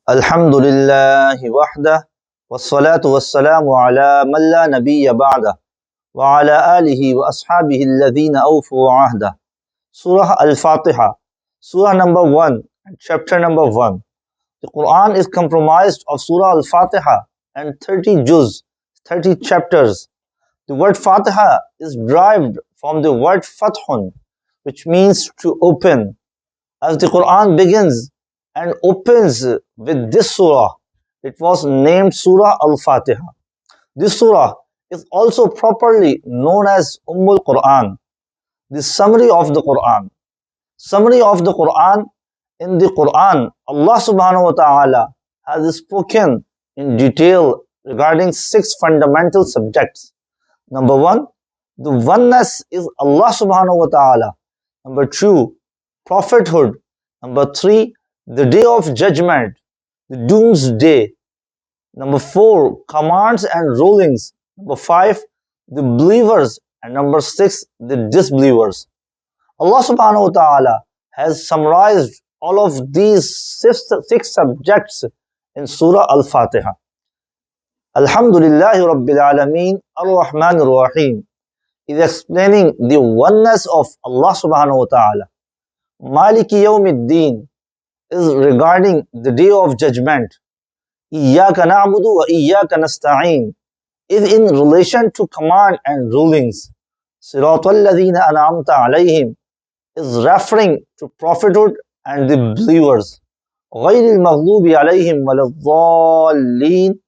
الحمد لله وحده والصلاة والسلام على من لا نبي بعده وعلى آله وأصحابه الذين أوفوا عهده. Surah Al-Fatiha, Surah number 1, chapter number 1. The Quran is comprised of Surah Al-Fatiha and 30 juz, 30 chapters. The word Fatiha is derived from the word Fathun, which means to open. As the Quran begins and opens with this surah, it was named Surah Al-Fatiha. This surah is also properly known as Ummul Quran, the summary of the Quran. Summary of the Quran. In the Quran, Allah subhanahu wa ta'ala has spoken in detail regarding 6 fundamental subjects. Number 1, the oneness is Allah subhanahu wa ta'ala. Number 2, prophethood. Number 3, the day of judgment, the doomsday. Number 4, commands and rulings. Number 5, the believers. And number 6, the disbelievers. Allah subhanahu wa ta'ala has summarized all of these six subjects in Surah Al-Fatiha. Alhamdulillahi Rabbil Alameen Ar-Rahman Ar-Rahim is explaining the oneness of Allah subhanahu wa ta'ala. Maliki Yawmiddin is regarding the day of judgment. Iyyaka na'budu wa iyyaka nasta'een is in relation to command and rulings. Siratal ladhina an'amta alayhim is referring to prophethood and the believers. Ghayril maghdubi alayhim waladdallin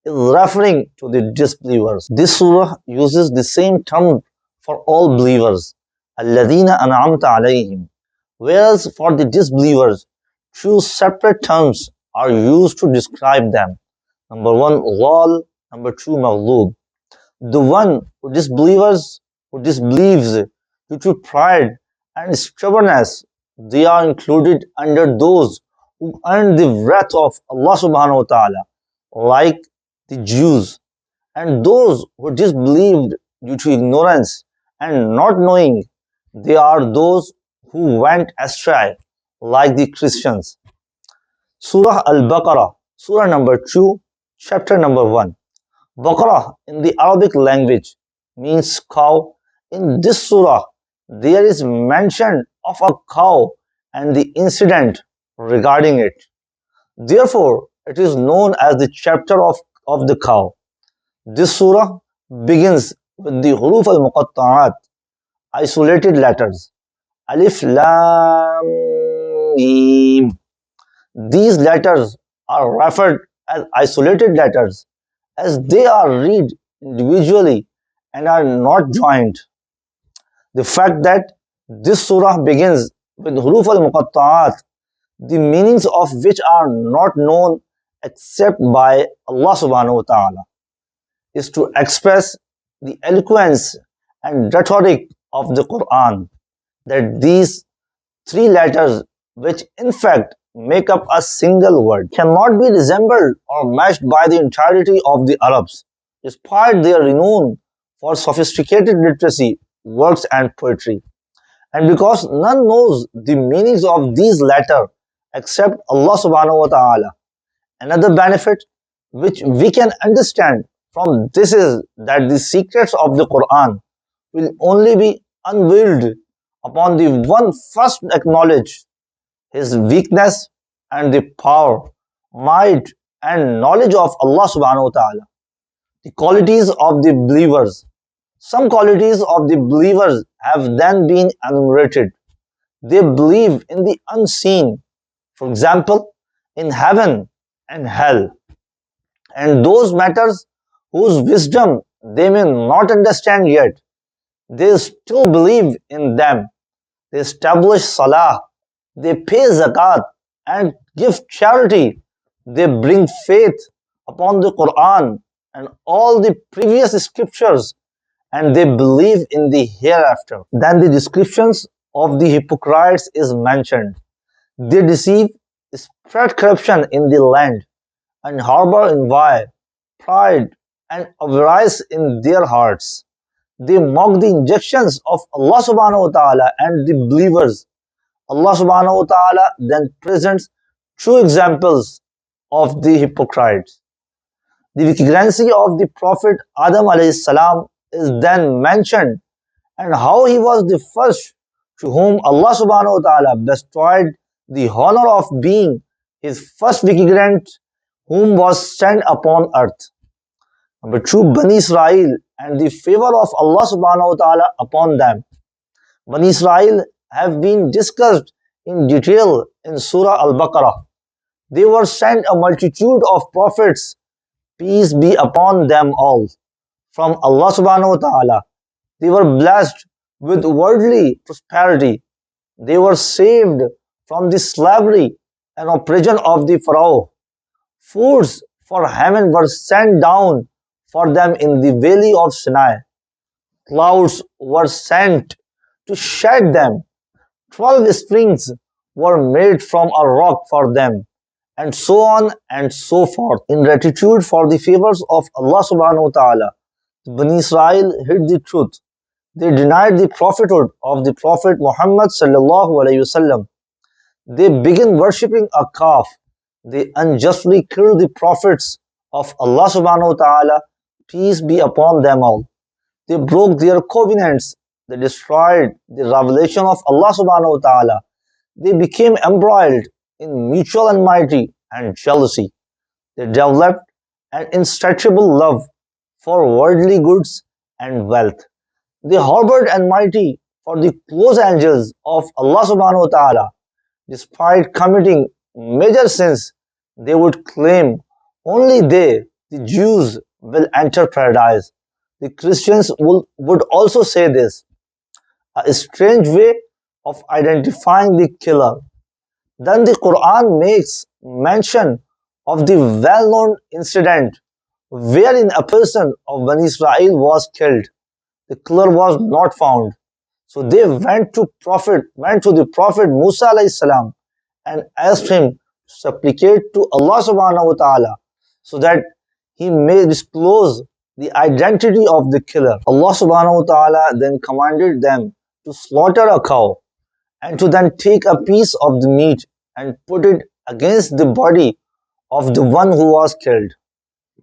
is referring to the disbelievers. This surah uses the same term for all believers, alladhina an'amta alayhim, whereas for the disbelievers, two separate terms are used to describe them. Number 1, dhal, number 2, maghdub. The one who disbelieves due to pride and stubbornness, they are included under those who earn the wrath of Allah subhanahu wa ta'ala, like the Jews. And those who disbelieved due to ignorance and not knowing, they are those who went astray, like the Christians. Surah Al-Baqarah, Surah number 2, chapter number 1. Baqarah in the Arabic language means cow. In this surah, there is mention of a cow and the incident regarding it. Therefore, it is known as the chapter of the cow. This surah begins with the huruf al-muqatta'at, isolated letters. Alif, Lam, Mim. These letters are referred as isolated letters as they are read individually and are not joined. The fact that this surah begins with huruf al-muqatta'at, the meanings of which are not known except by Allah subhanahu wa ta'ala, is to express the eloquence and rhetoric of the Quran, that these 3 letters, which in fact make up a single word, cannot be resembled or matched by the entirety of the Arabs, despite their renown for sophisticated literacy, works and poetry. And because none knows the meanings of these letters except Allah subhanahu wa ta'ala. Another benefit which we can understand from this is that the secrets of the Quran will only be unveiled upon the one first acknowledge his weakness and the power, might and knowledge of Allah subhanahu wa ta'ala. The qualities of the believers. Some qualities of the believers have then been enumerated. They believe in the unseen, for example, in heaven and hell, and those matters whose wisdom they may not understand yet. They still believe in them. They establish salah, they pay zakat and give charity. They bring faith upon the Quran and all the previous scriptures, and they believe in the hereafter. Then the descriptions of the hypocrites is mentioned. They deceive, spread corruption in the land, and harbor envy, pride, and avarice in their hearts. They mock the injunctions of Allah subhanahu wa ta'ala and the believers. Allah subhanahu wa ta'ala then presents 2 examples of the hypocrites. The vagrancy of the Prophet Adam alayhi salam is then mentioned, and how he was the first to whom Allah subhanahu wa ta'ala bestowed the honor of being his first vigilant whom was sent upon earth. Number two, Bani Israel and the favor of Allah subhanahu wa ta'ala upon them. Bani Israel have been discussed in detail in Surah Al-Baqarah. They were sent a multitude of prophets, peace be upon them all, from Allah subhanahu wa ta'ala. They were blessed with worldly prosperity. They were saved from the slavery and oppression of the Pharaoh. Foods for heaven were sent down for them in the valley of Sinai. Clouds were sent to shed them. 12 springs were made from a rock for them, and so on and so forth. In gratitude for the favors of Allah subhanahu wa ta'ala, the Bani Israel hid the truth. They denied the prophethood of the Prophet Muhammad sallallahu alayhi wasallam. They began worshipping a calf. They unjustly killed the prophets of Allah subhanahu wa ta'ala, peace be upon them all. They broke their covenants. They destroyed the revelation of Allah subhanahu wa ta'ala. They became embroiled in mutual enmity and jealousy. They developed an insatiable love for worldly goods and wealth. They harbored enmity for the close angels of Allah subhanahu wa ta'ala. Despite committing major sins, they would claim only they, the Jews, will enter paradise. The Christians would also say this, a strange way of identifying the killer. Then the Quran makes mention of the well-known incident wherein a person of Bani Israel was killed. The killer was not found. So they went to the Prophet Musa alayhi salam and asked him to supplicate to Allah subhanahu wa ta'ala so that he may disclose the identity of the killer. Allah subhanahu wa ta'ala then commanded them to slaughter a cow and to then take a piece of the meat and put it against the body of the one who was killed.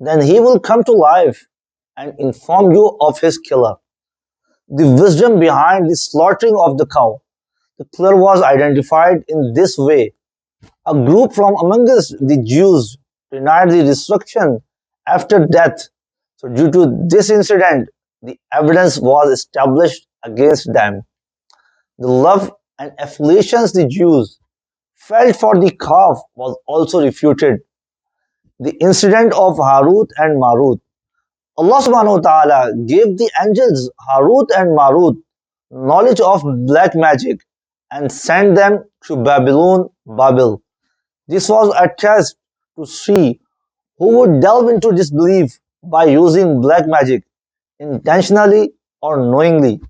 Then he will come to life and inform you of his killer. The wisdom behind the slaughtering of the cow. The killer was identified in this way. A group from amongst the Jews denied the resurrection after death. So due to this incident, the evidence was established against them. The love and affiliations the Jews felt for the calf was also refuted. The incident of Harut and Marut. Allah subhanahu wa ta'ala gave the angels Harut and Marut knowledge of black magic and sent them to Babel. This was a test to see who would delve into disbelief by using black magic intentionally or knowingly.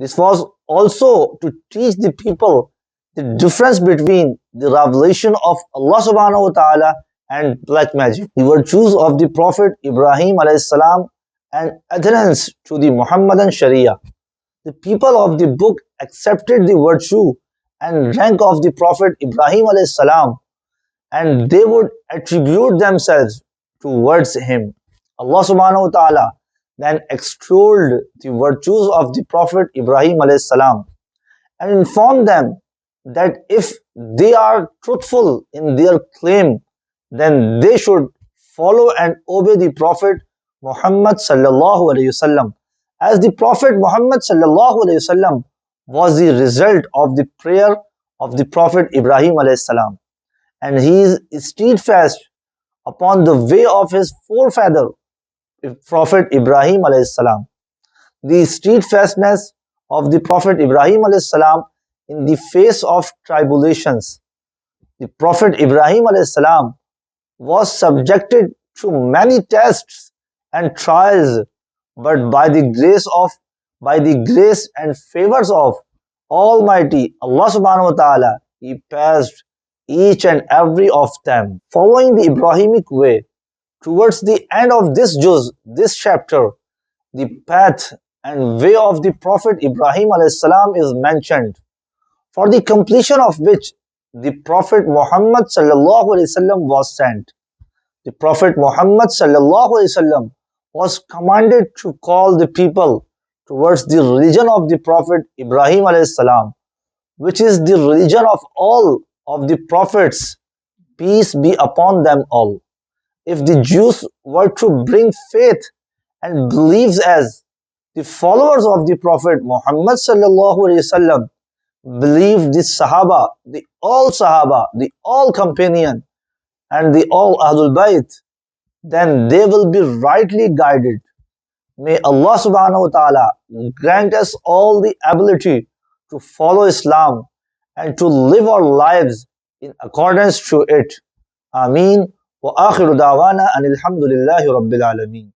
This was also to teach the people the difference between the revelation of Allah subhanahu wa ta'ala and black magic. The virtues of the Prophet Ibrahim alayhi salam and adherence to the Muhammadan Sharia. The people of the book accepted the virtue and rank of the Prophet Ibrahim alayhi salam, and they would attribute themselves towards him. Allah subhanahu wa ta'ala then extolled the virtues of the Prophet Ibrahim alayhi salam and informed them that if they are truthful in their claim, then they should follow and obey the Prophet Muhammad sallallahu alayhi wasallam, as the Prophet Muhammad sallallahu alayhi wasallam was the result of the prayer of the Prophet Ibrahim alayhi salam, and he is steadfast upon the way of his forefather Prophet Ibrahim alayhi salam. The steadfastness of the Prophet Ibrahim alayhi salam in the face of tribulations. The Prophet Ibrahim alayhi salam was subjected to many tests and trials, but by the grace and favors of Almighty Allah subhanahu wa ta'ala, he passed each and every of them. Following the Abrahamic way, towards the end of this chapter, the path and way of the Prophet Ibrahim alayhi salam is mentioned, for the completion of which the Prophet Muhammad sallallahu alaihi wasallam was sent. the Prophet Muhammad sallallahu alaihi wasallam was commanded to call the people towards the religion of the Prophet Ibrahim alayhi salam, which is the religion of all of the prophets, peace be upon them all. If the Jews were to bring faith and beliefs as the followers of the Prophet Muhammad sallallahu alaihi wasallam believe the all companion, and the all Ahlul Bayt, then they will be rightly guided. May Allah subhanahu wa ta'ala grant us all the ability to follow Islam and to live our lives in accordance to it. Ameen. Wa akhiru da'wana anil hamdulillahi rabbil alameen.